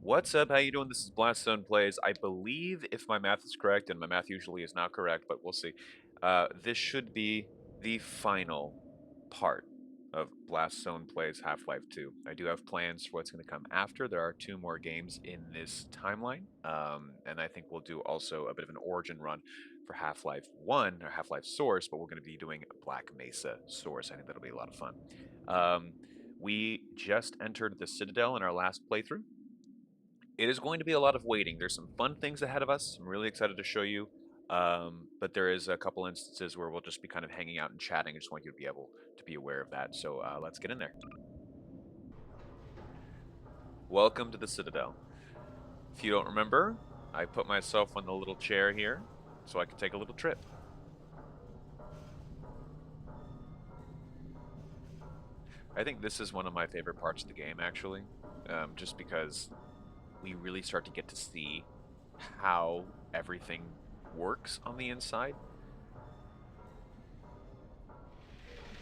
What's up? How you doing? This is Blastzone Plays. I believe, if my math is correct, and my math usually is not correct, but we'll see. This should be the final part of Blastzone Plays Half-Life 2. I do have plans for what's going to come after. There are two more games in this timeline, and I think we'll do also a bit of an origin run for Half-Life 1, or Half-Life Source, but we're going to be doing Black Mesa Source. I think that'll be a lot of fun. We just entered the Citadel in our last playthrough. It is going to be a lot of waiting. There's some fun things ahead of us. I'm really excited to show you. But there is a couple instances where we'll just be kind of hanging out and chatting. I just want you to be able to be aware of that. So let's get in there. Welcome to the Citadel. If you don't remember, I put myself on the little chair here so I could take a little trip. I think this is one of my favorite parts of the game, actually, just because we really start to get to see how everything works on the inside.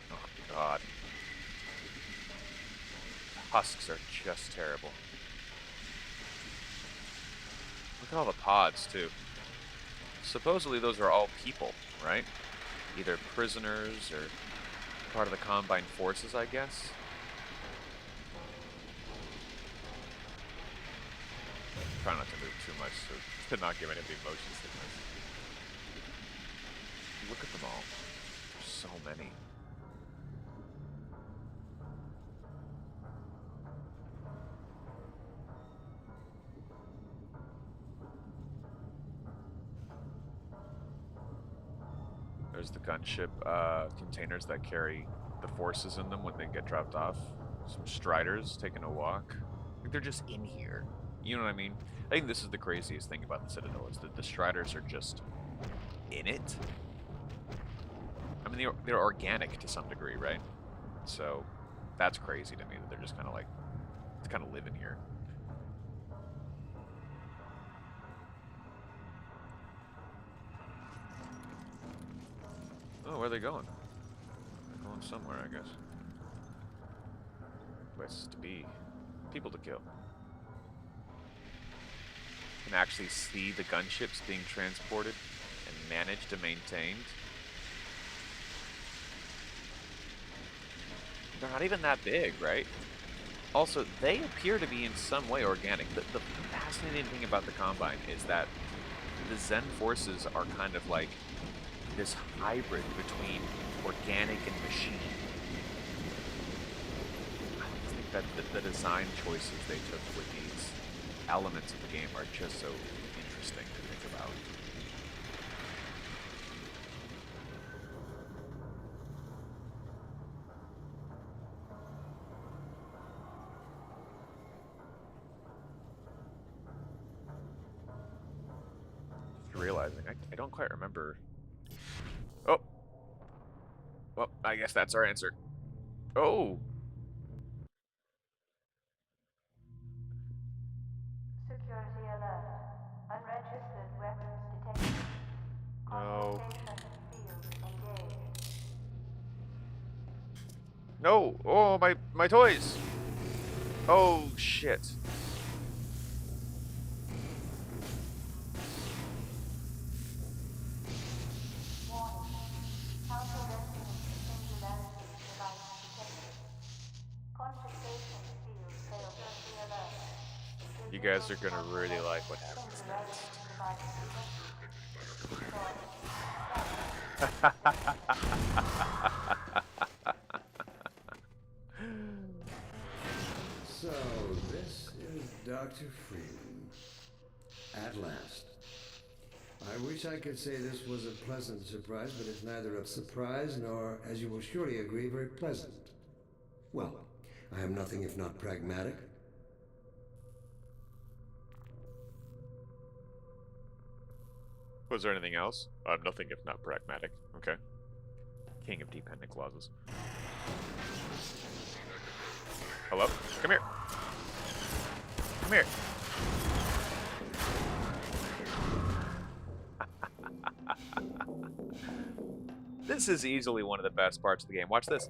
Oh, God. Husks are just terrible. Look at all the pods, too. Supposedly those are all people, right? Either prisoners or part of the Combined Forces, I guess. Try not to move too much to not give any of the motion sickness. Look at them all. There's so many. There's the gunship containers that carry the forces in them when they get dropped off. Some striders taking a walk. Like they're just in here. You know what I mean? I think this is the craziest thing about the Citadel is that the striders are just in it. I mean, they're organic to some degree, right? So that's crazy to me that they're just kind of like, it's kind of living here. Oh, where are they going? They're going somewhere, I guess. Places to be. People to kill. You can actually see the gunships being transported and managed and maintained. They're not even that big, right? Also, they appear to be in some way organic. The fascinating thing about the Combine is that the Zen forces are kind of like this hybrid between organic and machine. I think that the design choices they took with these elements of the game are just so interesting to think about. Just realizing I don't quite remember. Oh, well, I guess that's our answer. Oh, Security alert. Unregistered weapons detected. no. Conversation field engaged. No! Oh, my toys! Oh, shit. Warning. Counter-resonance singularity device detected. Conversation field failed. Security alert. You guys are gonna really like what happens Singularity device So, this is Dr. Freeman. At last. I wish I could say this was a pleasant surprise, but it's neither a surprise nor, as you will surely agree, very pleasant. Well, I am nothing if not pragmatic. Was there anything else? Nothing if not pragmatic. Okay. King of dependent clauses. Hello? Come here. Come here. This is easily one of the best parts of the game. Watch this.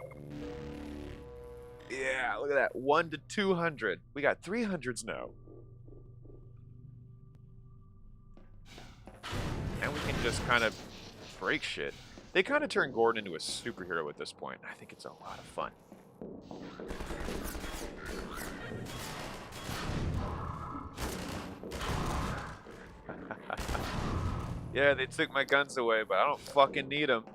Yeah, look at that. 1 to 200. We got 300s now. And we can just kind of break shit. They kind of turn Gordon into a superhero at this point. I think it's a lot of fun. Yeah, they took my guns away, but I don't fucking need them.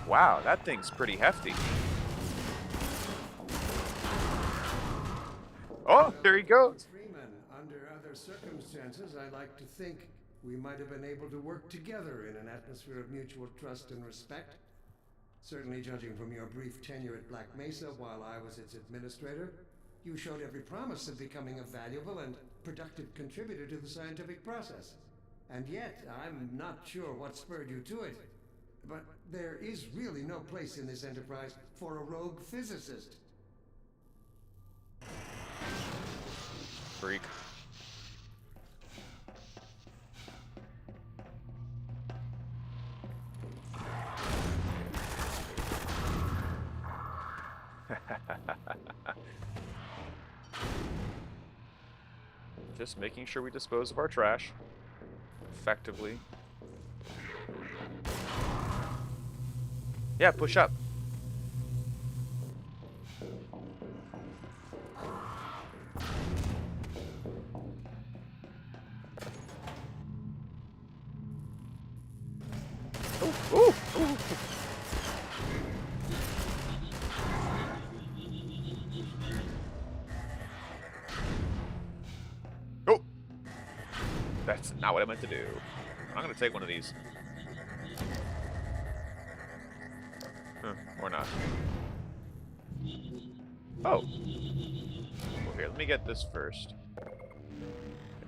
Wow, that thing's pretty hefty. Oh, there he goes. Freeman, under other circumstances, I like to think we might have been able to work together in an atmosphere of mutual trust and respect. Certainly, judging from your brief tenure at Black Mesa while I was its administrator, you showed every promise of becoming a valuable and productive contributor to the scientific process. And yet, I'm not sure what spurred you to it. But there is really no place in this enterprise for a rogue physicist. Freak. Just making sure we dispose of our trash effectively. Yeah, push up. Ooh, ooh, ooh. Oh! That's not what I meant to do. I'm gonna take one of these. Or not. Oh. Well, here, let me get this first.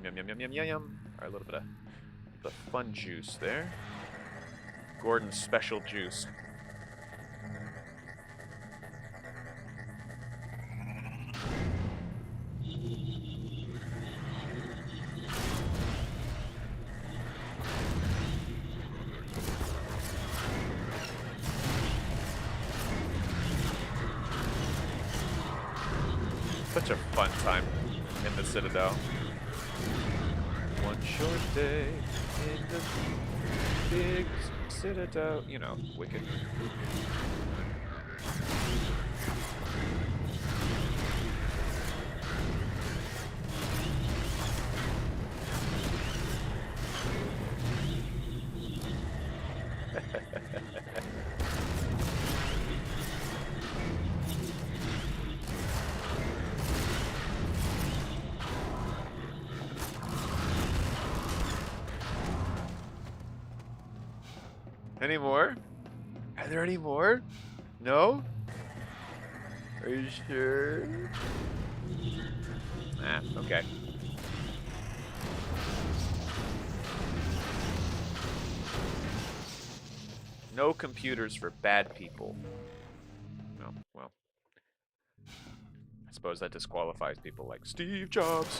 Yum, yum, yum, yum, yum, yum. Alright, a little bit of the fun juice there. Gordon's special juice. Such a fun time in the Citadel. One short day in the big Citadel. You know, wicked. Any more? Are there any more? No? Are you sure? Ah, okay. No computers for bad people. No, well. I suppose that disqualifies people like Steve Jobs.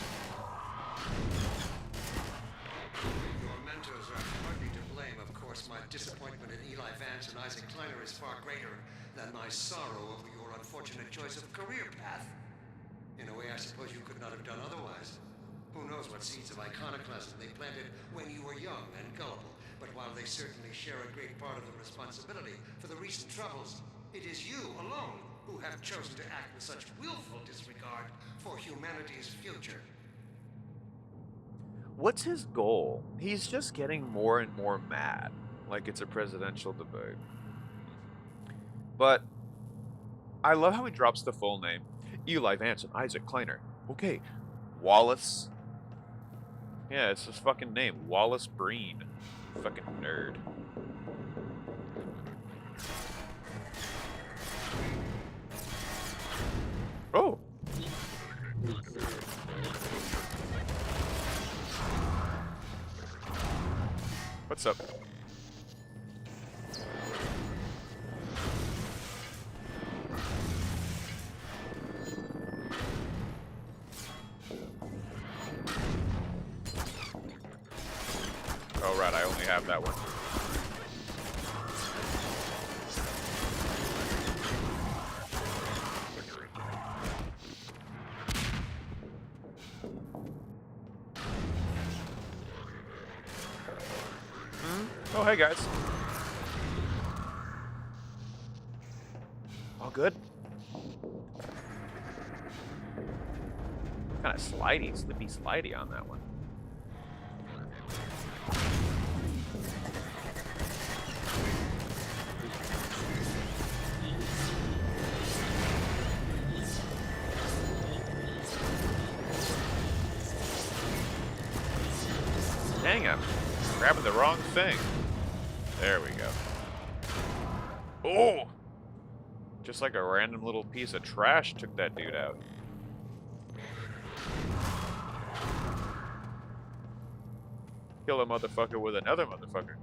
Your mentors are hardly to blame, of course. My disappointment in Eli Vance and Isaac Kleiner is far greater than my sorrow over your unfortunate choice of career path. In a way, I suppose you could not have done otherwise. Who knows what seeds of iconoclasm they planted when you were young and gullible. But while they certainly share a great part of the responsibility for the recent troubles, it is you alone who have chosen to act with such willful disregard for humanity's future. What's his goal? He's just getting more and more mad, like it's a presidential debate. But I love how he drops the full name. Eli Vance and Isaac Kleiner. Okay, Wallace. Yeah, it's his fucking name, Wallace Breen. Fucking nerd. Oh! What's up? Oh, right, I only have that one. Oh, hey guys. All good? Kind of slidey, slippy slidey on that one. Dang, I'm grabbing the wrong thing. There we go. Oh! Just like a random little piece of trash took that dude out. Kill a motherfucker with another motherfucker.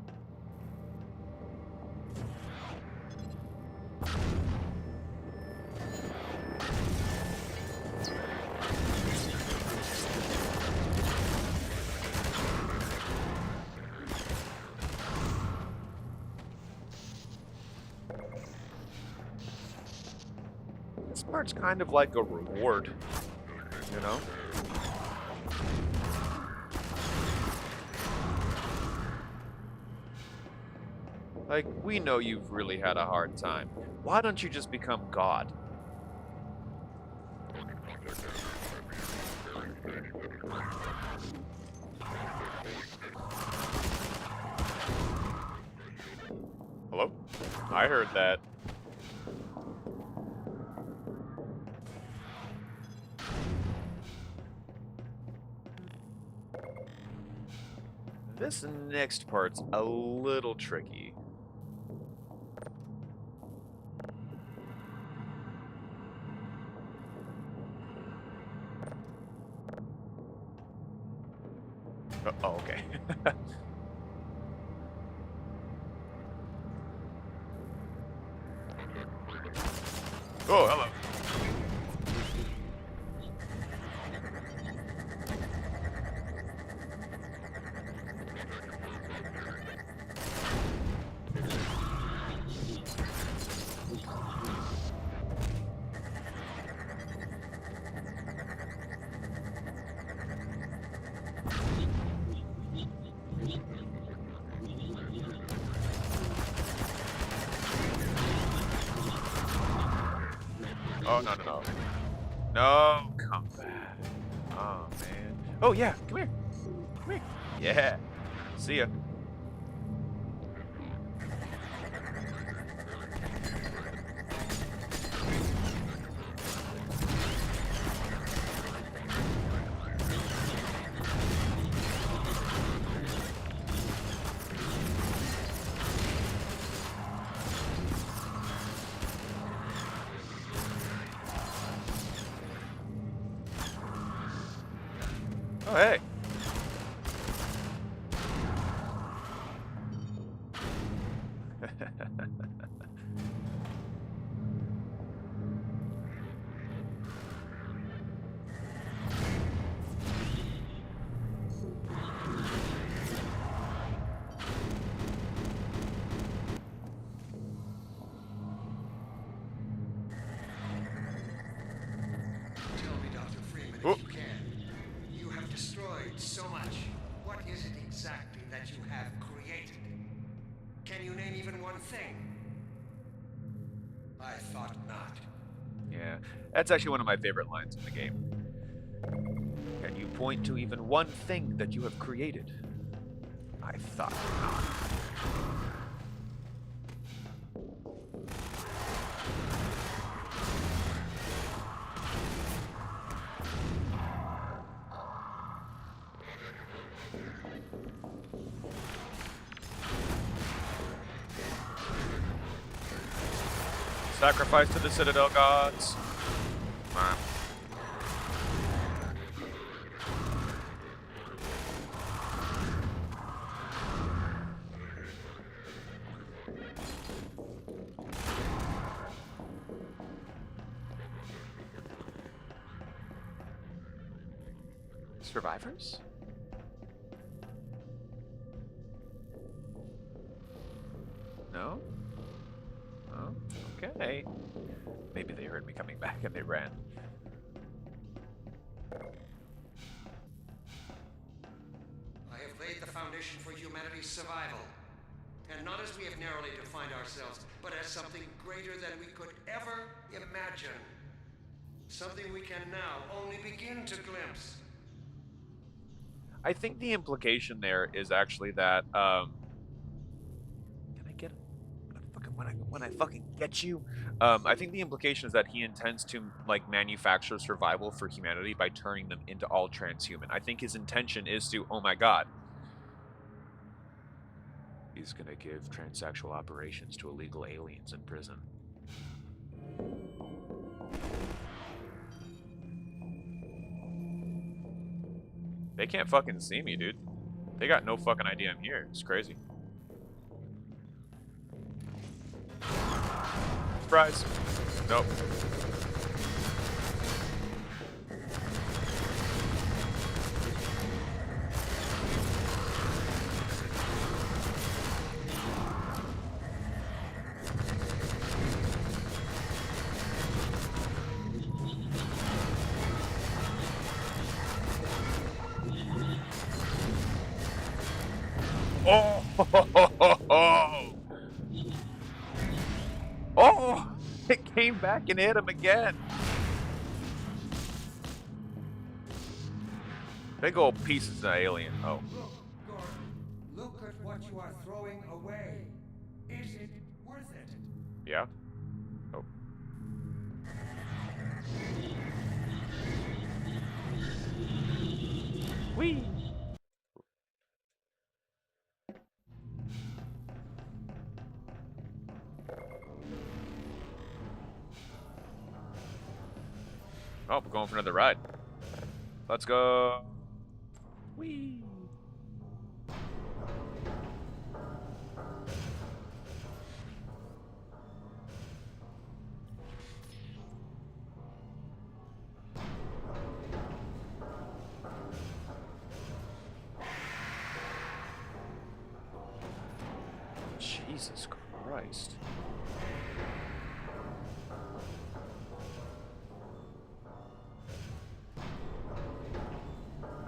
This part's kind of like a reward, you know? Like, we know you've really had a hard time. Why don't you just become God? Hello? I heard that. This next part's a little tricky. Oh, okay. Oh, hello. Oh, no, no, no. No, come back. Oh, man. Oh, yeah, come here. Come here. Yeah. See ya. Oh, hey. Tell me, Dr. Freeman, Oh. if you can. You have destroyed so much. What is it exactly that you have created? Can you name even one thing? I thought not. Yeah, that's actually one of my favorite lines in the game. Can you point to even one thing that you have created? I thought not. Sacrifice to the Citadel gods. Ah. Survivors? No? Oh, okay. Maybe they heard me coming back and they ran. I have laid the foundation for humanity's survival. And not as we have narrowly defined ourselves, but as something greater than we could ever imagine. Something we can now only begin to glimpse. I think the implication there is actually that can I get fucking when I fucking get you? I think the implication is that he intends to like manufacture survival for humanity by turning them into all transhuman. I think his intention is to, oh my god, he's gonna give transsexual operations to illegal aliens in prison. They can't fucking see me, dude. They got no fucking idea I'm here. It's crazy. Surprise. Nope. Oh! Oh! It came back and hit him again. Big old pieces of alien. Oh. Look, Gordon. Look at what you are throwing away. Is it worth it? Yeah? Oh. Whee! Oh, we're going for another ride. Let's go. Whee! Jesus Christ.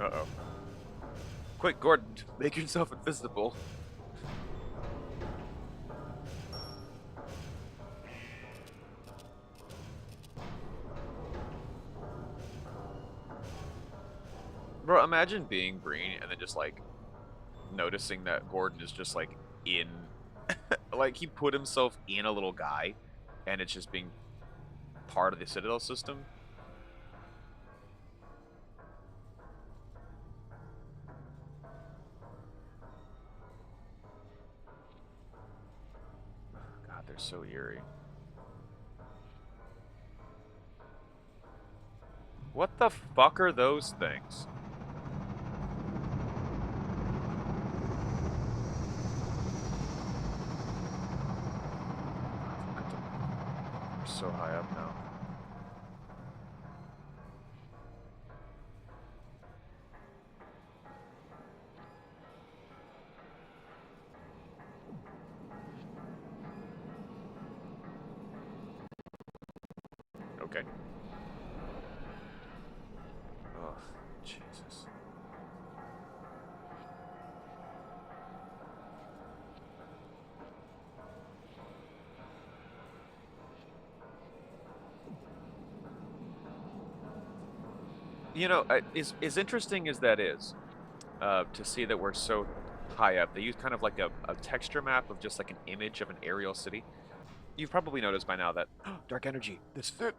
Uh-oh. Quick, Gordon, make yourself invisible. Bro, imagine being green and then just like noticing that Gordon is just like in like he put himself in a little guy and it's just being part of the Citadel system. God, they're so eerie. What the fuck are those things? Look at them. They're so high up now. Okay. Oh, Jesus. You know, as interesting as that is, to see that we're so high up, they use kind of like a texture map of just like an image of an aerial city. You've probably noticed by now that dark energy. This is it.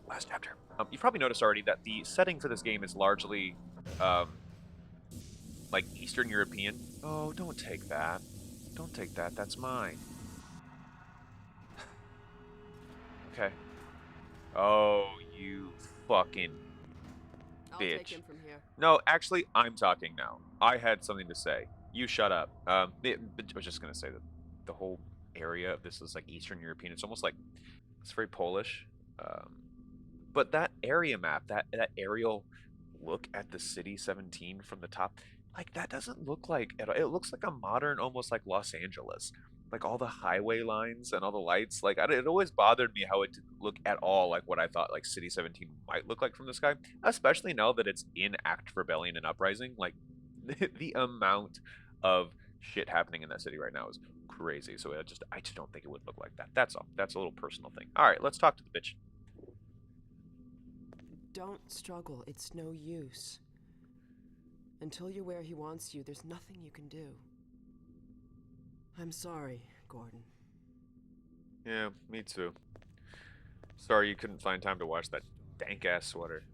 Last chapter. You've probably noticed already that the setting for this game is largely like Eastern European. Oh, don't take that. Don't take that. That's mine. Okay. Oh, you fucking I'll take bitch. him from here. No, actually, I'm talking now. I had something to say. You shut up. I was just gonna say that the whole area of this is like Eastern European. It's almost like it's very Polish. Um, but that area map, that aerial look at the city 17 from the top, like that doesn't look like it looks like a modern, almost like Los Angeles. Like all the highway lines and all the lights, like it always bothered me how it didn't look at all like what I thought like City 17 might look like from the sky, especially now that it's in Act Rebellion and Uprising. Like the amount of shit happening in that city right now is crazy. So I just don't think it would look like that. That's all. That's a little personal thing. All right, let's talk to the bitch. Don't struggle. It's no use. Until you're where he wants you, there's nothing you can do. I'm sorry, Gordon. Yeah, me too. Sorry you couldn't find time to watch that dank-ass sweater.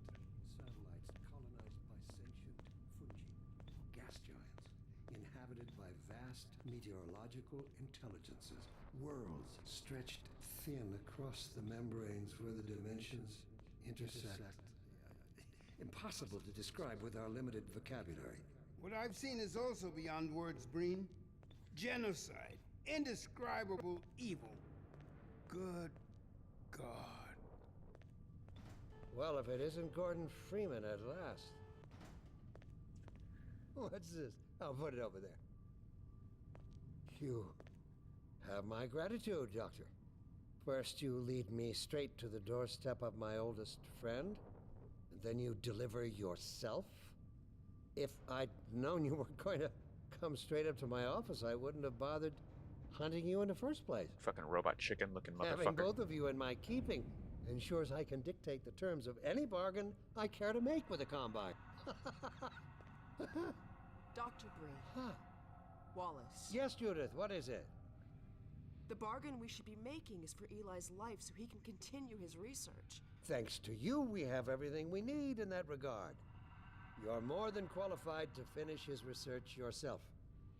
Satellites colonized by sentient fungi, gas giants, inhabited by vast meteorological intelligences, worlds stretched thin across the membranes where the dimensions intersect. Impossible to describe with our limited vocabulary. What I've seen is also beyond words, Breen. Genocide. Indescribable evil. Good God. Well, if it isn't Gordon Freeman at last. What's this? I'll put it over there. You have my gratitude, Doctor. First, you lead me straight to the doorstep of my oldest friend, and then you deliver yourself. If I'd known you were going to come straight up to my office, I wouldn't have bothered hunting you in the first place. Fucking robot chicken looking Having motherfucker. both of you in my keeping ensures I can dictate the terms of any bargain I care to make with the Combine. Dr. Bree. Huh. Wallace. Yes, Judith, what is it? The bargain we should be making is for Eli's life so he can continue his research. Thanks to you, we have everything we need in that regard. You're more than qualified to finish his research yourself.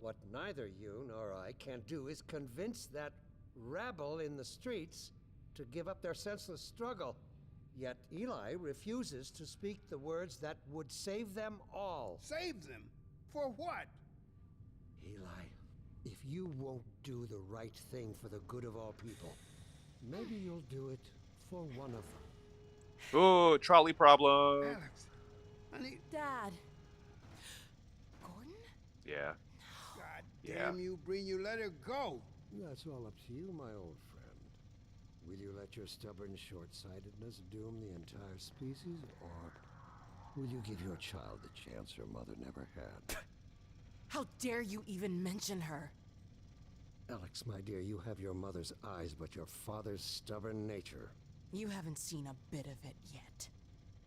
What neither you nor I can do is convince that rabble in the streets to give up their senseless struggle. Yet Eli refuses to speak the words that would save them all. Save them? For what? Eli, if you won't do the right thing for the good of all people, maybe you'll do it for one of them. Ooh, trolley problem. Alex. Honey. Dad. Gordon? Yeah. God Yeah. damn you, Breen. You let her go. That's all up to you, my old friend. Will you let your stubborn short-sightedness doom the entire species, or will you give your child the chance her mother never had? How dare you even mention her? Alex, my dear, you have your mother's eyes, but your father's stubborn nature. You haven't seen a bit of it yet.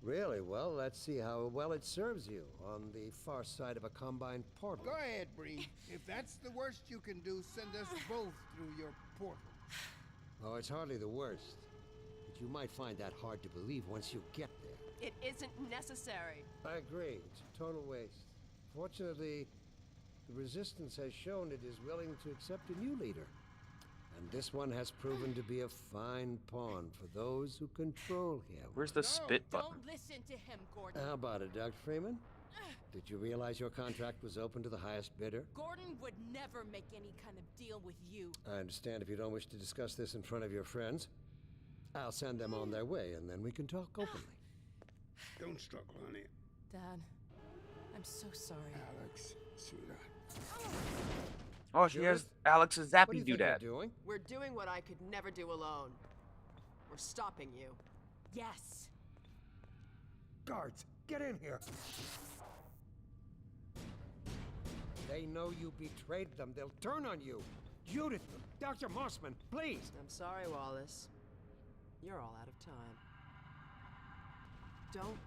Really? Well, let's see how well it serves you on the far side of a Combine portal. Go ahead, Breen. If that's the worst you can do, send us both through your portal. Oh, it's hardly the worst. But you might find that hard to believe once you get there. It isn't necessary. I agree. It's a total waste. Fortunately, the Resistance has shown it is willing to accept a new leader. And this one has proven to be a fine pawn for those who control him. Where's the spit button? Don't listen to him, Gordon. How about it, Dr. Freeman? Did you realize your contract was open to the highest bidder? Gordon would never make any kind of deal with you. I understand if you don't wish to discuss this in front of your friends. I'll send them on their way, and then we can talk openly. Don't struggle, honey. Dad, I'm so sorry. Alex, sweetheart. Oh, she has Alex's What do zappy you think you're doodad. doing? We're doing what I could never do alone. We're stopping you. Yes. Guards, get in here! They know you betrayed them. They'll turn on you. Judith, Dr. Mossman, please! I'm sorry, Wallace. You're all out of time. Don't.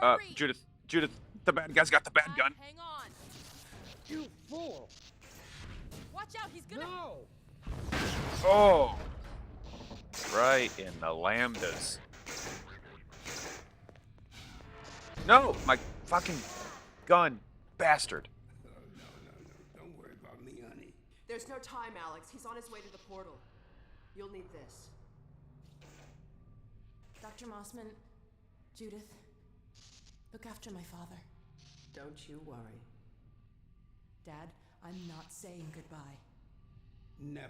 Hurry! Judith, the bad guy's got the bad gun. Hang on. You fool! Watch out, he's gonna. No! Oh, right in the lambdas. No, my fucking gun, bastard. Oh, no. Don't worry about me, honey. There's no time, Alex. He's on his way to the portal. You'll need this. Dr. Mossman, Judith, look after my father. Don't you worry. Dad, I'm not saying goodbye. Never.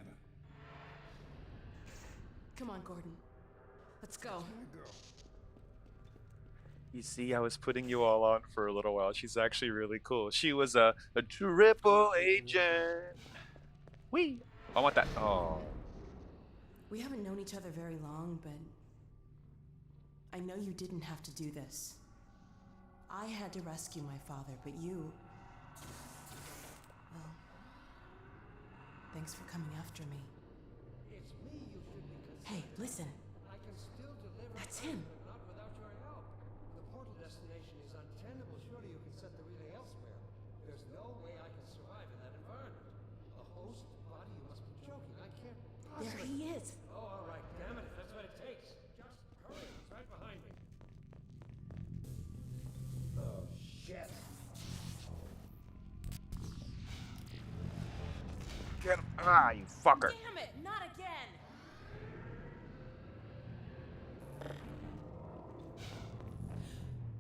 Come on, Gordon. Let's go. I go. You see, I was putting you all on for a little while. She's actually really cool. She was a triple agent. Wee. I want that. Oh. We haven't known each other very long, but I know you didn't have to do this. I had to rescue my father, but you... Well... Thanks for coming after me. It's me you should be considering. Hey, listen. I can still deliver. That's him. But not without your help. The portal destination is untenable. Surely you can set the relay elsewhere. There's no way I can survive in that environment. A host body? You must be joking. I can't There possibly. he is. Oh, all right. Damn it. If that's what it takes. Just hurry. He's right behind me. Oh, shit. Get him. Ah, you fucker. Damn it, not again!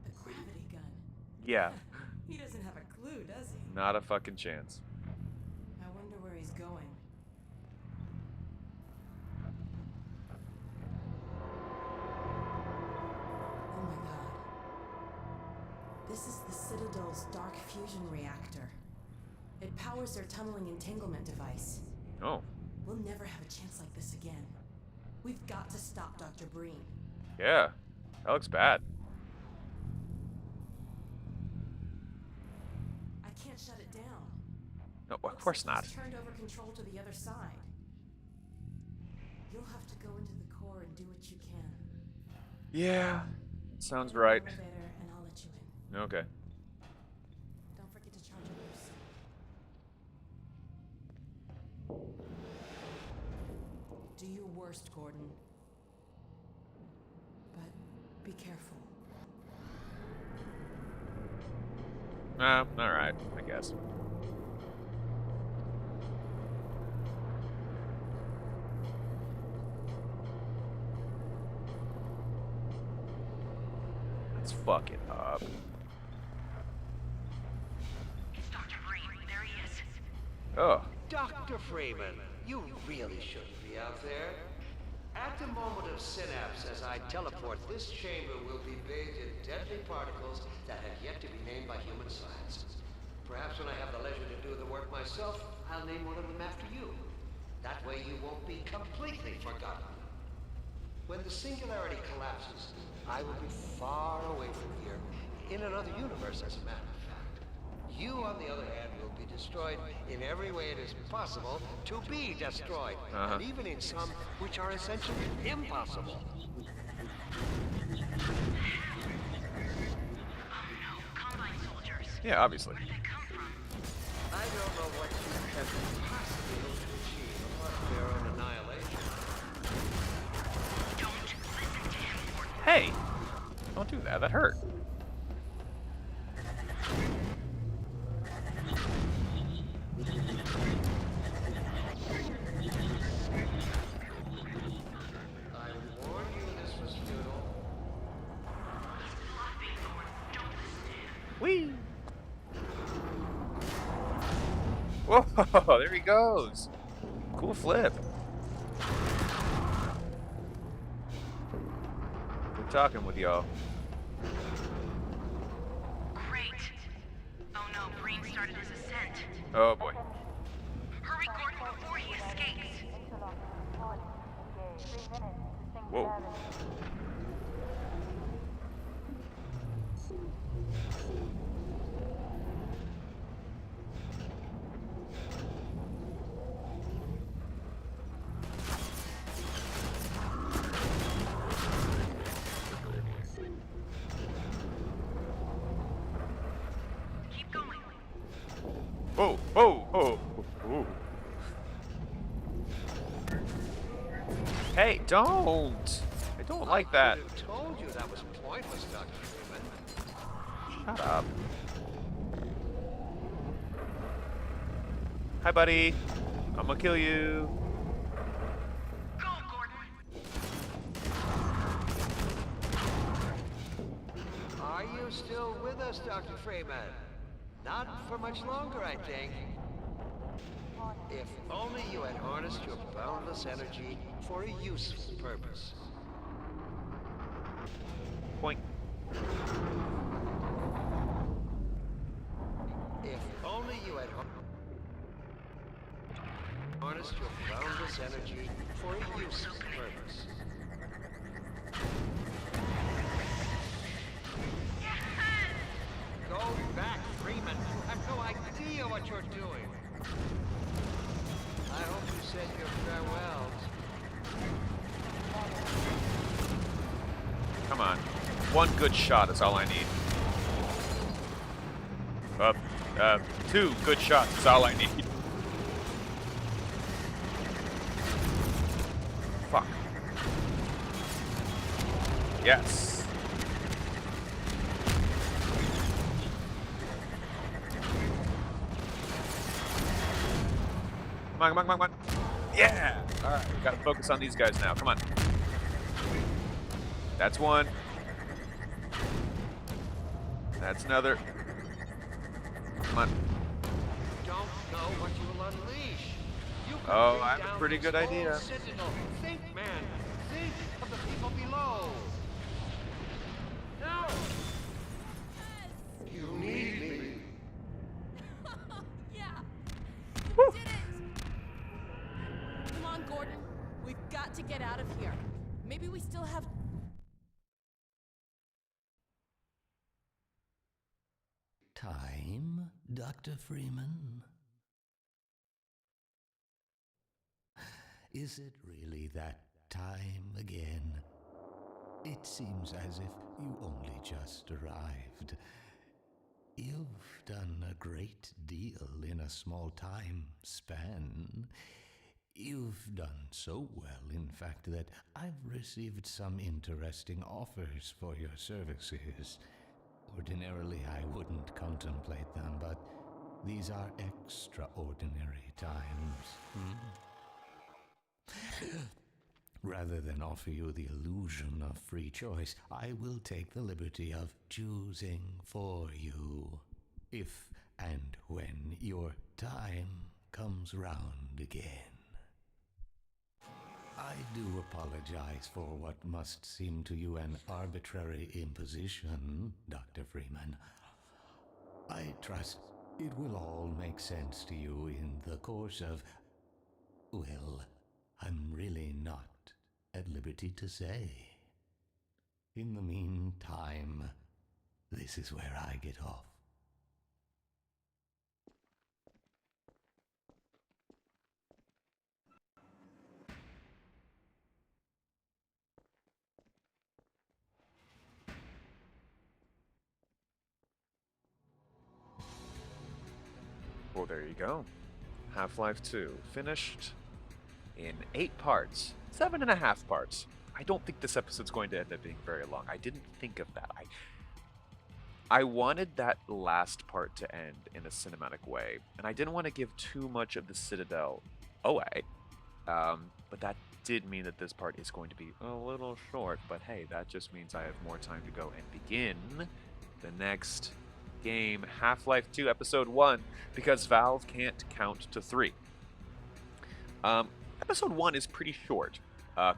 The gravity gun. Yeah, He doesn't have a clue, does he? not a fucking chance. I wonder where he's going. Oh my god. This is the Citadel's dark fusion reactor. It powers their tunneling entanglement device. Oh, We'll never have a chance like this again. We've got to stop Dr. Breen. yeah. That looks bad. I can't shut it down. No, of Looks course like not. he's turned over control to the other side. You'll have to go into the core and do what you can. Yeah, sounds Get in the right. elevator and I'll let you in. Okay. Don't forget to charge others. Do your worst, Gordon. But be careful. Alright, I guess. Let's fuck it up. It's Dr. Breen. There he is. Oh, Dr. Freeman, you really shouldn't be out there. At the moment of synapse, as I teleport, this chamber will be bathed in deadly particles that have yet to be named by human science. Perhaps when I have the leisure to do the work myself, I'll name one of them after you. That way you won't be completely forgotten. When the singularity collapses, I will be far away from here, in another universe, as a matter of fact. You, on the other hand, will be destroyed in every way it is possible to be destroyed, and even in some which are essentially impossible. Combine soldiers. yeah, obviously. Where'd they come from? I don't know what you can possibly hope to achieve apart from their own annihilation. Don't listen to him, Gordon. Hey! Don't do that, that hurt. I warned you this was futile. Bluffing, Gordon. Don't listen to him. Whee! Whoa, there he goes. Cool flip. Good talking with y'all. Great. Oh no, Breen started his ascent. Oh boy. Hurry, Gordon, before he escapes. Interlocking deployed. Engage. 3 minutes to Whoa. singularity. Keep going. Whoa, whoa, whoa, whoa. Hey, don't! I don't like that. I would have told you that was pointless, Dr. Freeman. Shut up. Hi, buddy. I'm gonna kill you. Go, Gordon. Are you still with us, Dr. Freeman? Not for much longer, I think. If only you had harnessed your boundless energy for a useful purpose. Point. If only you had harnessed your boundless energy for a useful purpose. Yes! what you're doing. I hope you said your farewells. Come on. One good shot is all I need. Two good shots is all I need. Fuck. Yes. Come on, come on, come on, come on. Yeah! Alright, we gotta focus on these guys now. Come on. That's one. That's another. Come on. You don't know what you will unleash. You could Oh, bring I have a down pretty this good whole idea. Citadel. Think, man. Think of the people below. No. You need me. Yeah! You did it! Come on, Gordon. We've got to get out of here. Maybe we still have... Time, Dr. Freeman? Is it really that time again? It seems as if you only just arrived. You've done a great deal in a small time span. You've done so well, in fact, that I've received some interesting offers for your services. Ordinarily, I wouldn't contemplate them, but these are extraordinary times. Rather than offer you the illusion of free choice, I will take the liberty of choosing for you, if and when your time comes round again. I do apologize for what must seem to you an arbitrary imposition, Dr. Freeman. I trust it will all make sense to you in the course of... well, I'm really not at liberty to say. In the meantime, this is where I get off. Well, there you go. Half-Life 2 finished in 8 parts, 7.5 parts. I don't think this episode's going to end up being very long. I didn't think of that. I wanted that last part to end in a cinematic way, and I didn't want to give too much of the Citadel away. But that did mean that this part is going to be a little short, but hey, that just means I have more time to go and begin the next game, Half-Life 2 Episode 1, because Valve can't count to 3. Episode 1 is pretty short,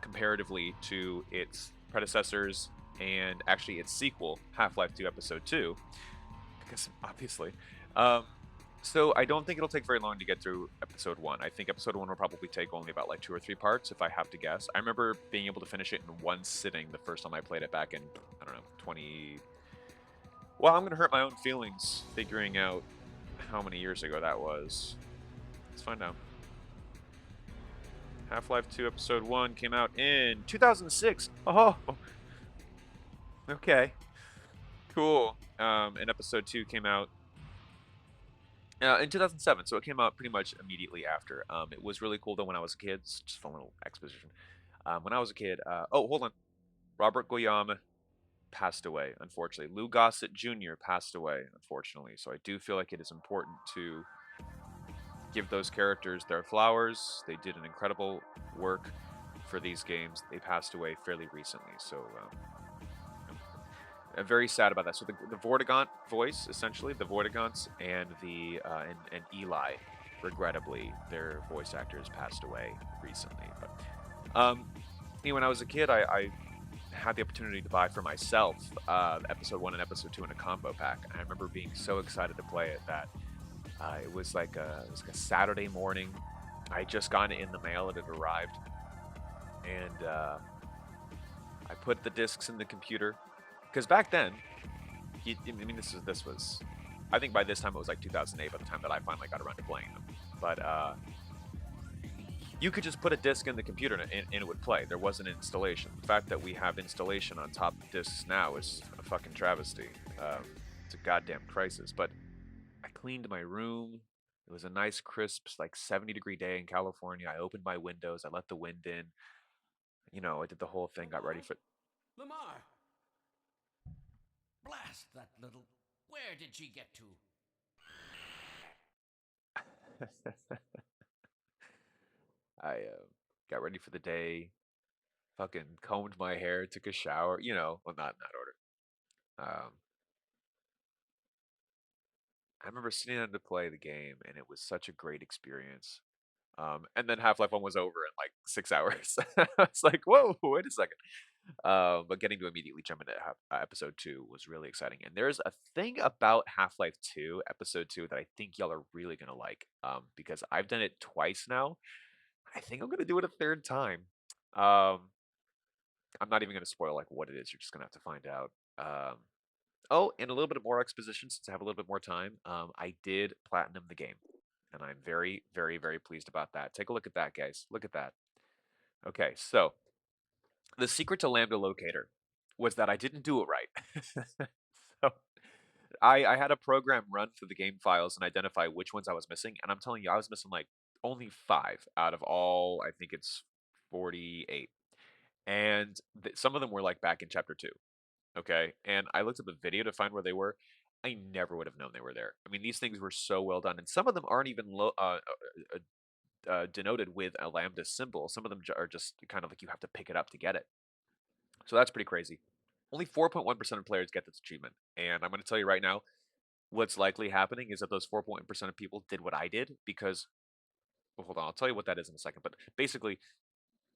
comparatively to its predecessors and actually its sequel, Half-Life 2 Episode 2, because obviously. So I don't think it'll take very long to get through Episode 1. I think Episode 1 will probably take only about like 2 or 3 parts, if I have to guess. I remember being able to finish it in one sitting the first time I played it back in, I don't know, 20... Well, I'm going to hurt my own feelings figuring out how many years ago that was. Let's find out. Half-Life 2 Episode 1 came out in 2006. Oh! Okay. Cool. And Episode 2 came out in 2007, so it came out pretty much immediately after. It was really cool, though, when I was a kid. It's just a little exposition. When I was a kid... oh, hold on. Robert Guillaume passed away, unfortunately. Lou Gossett Jr. passed away, unfortunately. So I do feel like it is important to give those characters their flowers. They did an incredible work for these games. They passed away fairly recently, so I'm very sad about that. So the Vortigaunt voice, essentially, the Vortigaunts and the and Eli, regrettably, their voice actors passed away recently. But when I was a kid, I had the opportunity to buy for myself Episode 1 and Episode 2 in a combo pack. And I remember being so excited to play it that it was like a Saturday morning. I had just gotten it in the mail. It had arrived. And I put the discs in the computer. Because back then, this was I think by this time it was like 2008 by the time that I finally got around to playing them. But you could just put a disc in the computer and it would play. There wasn't installation. The fact that we have installation on top discs now is a fucking travesty. It's a goddamn crisis. But I cleaned my room. It was a nice, crisp, like 70-degree day in California. I opened my windows. I let the wind in. You know, I did the whole thing. Got ready for. Lamar! Blast that little. Where did she get to? I got ready for the day. Fucking combed my hair. Took a shower. You know, well, not in that order. I remember sitting down to play the game, and it was such a great experience. And then Half-Life 1 was over in like 6 hours. It's like, whoa, wait a second. But getting to immediately jump into episode 2 was really exciting. And there's a thing about Half-Life 2, episode 2, that I think y'all are really gonna like. Because I've done it twice now. I think I'm gonna do it a third time. Um, I'm not even gonna spoil like what it is. You're just gonna have to find out. Oh, and a little bit more exposition since I have a little bit more time. I did platinum the game, and I'm very, very, very pleased about that. Take a look at that, guys. Look at that. Okay, so the secret to Lambda Locator was that I didn't do it right. So I had a program run through the game files and identify which ones I was missing, and I'm telling you, I was missing like only 5 out of all, I think it's 48. And some of them were like back in chapter 2. Okay, and I looked up a video to find where they were. I never would have known they were there. I mean, these things were so well done, and some of them aren't even denoted with a lambda symbol. Some of them are just kind of like you have to pick it up to get it. So that's pretty crazy. Only 4.1% of players get this achievement, and I'm going to tell you right now, what's likely happening is that those 4.1% of people did what I did because. Well, hold on, I'll tell you what that is in a second. But basically,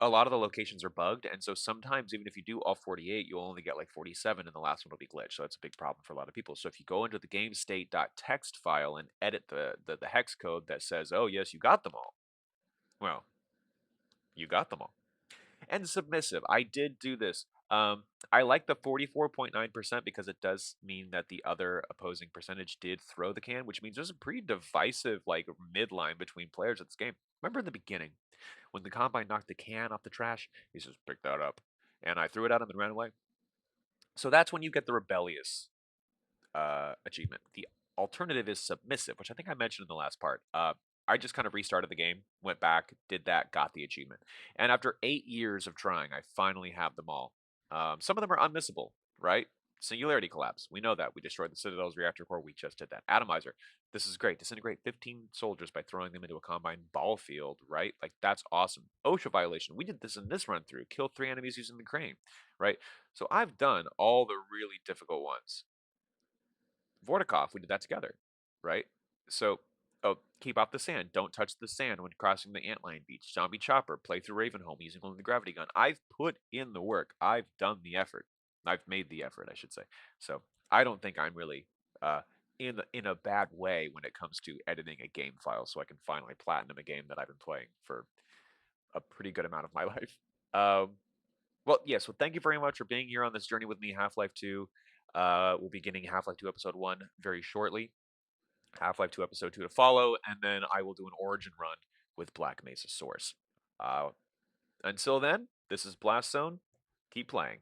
a lot of the locations are bugged, and so sometimes even if you do all 48, you'll only get like 47, and the last one will be glitched. So that's a big problem for a lot of people. So if you go into the game state.txt file and edit the hex code that says, "Oh yes, you got them all," well, you got them all. And submissive, I did do this. I like the 44.9% because it does mean that the other opposing percentage did throw the can, which means there's a pretty divisive like midline between players at this game. Remember in the beginning when the combine knocked the can off the trash, he says, "Pick that up," and I threw it at him and ran away. So that's when you get the rebellious achievement. The alternative is submissive, which I think I mentioned in the last part. I just kind of restarted the game, went back, did that, got the achievement. And after 8 years of trying, I finally have them all. Some of them are unmissable, right? Singularity collapse. We know that. We destroyed the Citadel's reactor core. We just did that. Atomizer. This is great. Disintegrate 15 soldiers by throwing them into a combine ball field, right? Like, that's awesome. OSHA violation. We did this in this run through. Kill 3 enemies using the crane, right? So I've done all the really difficult ones. Vortikov, we did that together, right? So, oh, keep off the sand. Don't touch the sand when crossing the antlion beach. Zombie chopper, play through Ravenholm using only the gravity gun. I've put in the work. I've done the effort. I've made the effort, I should say. So I don't think I'm really uh, in a bad way when it comes to editing a game file, so I can finally platinum a game that I've been playing for a pretty good amount of my life. Um, well, yes. Well, thank you very much for being here on this journey with me, Half-Life 2. We'll be getting Half-Life 2 Episode 1 very shortly. Half-Life 2 Episode 2 to follow, and then I will do an origin run with Black Mesa Source. Uh, until then, this is Blastzone. Keep playing.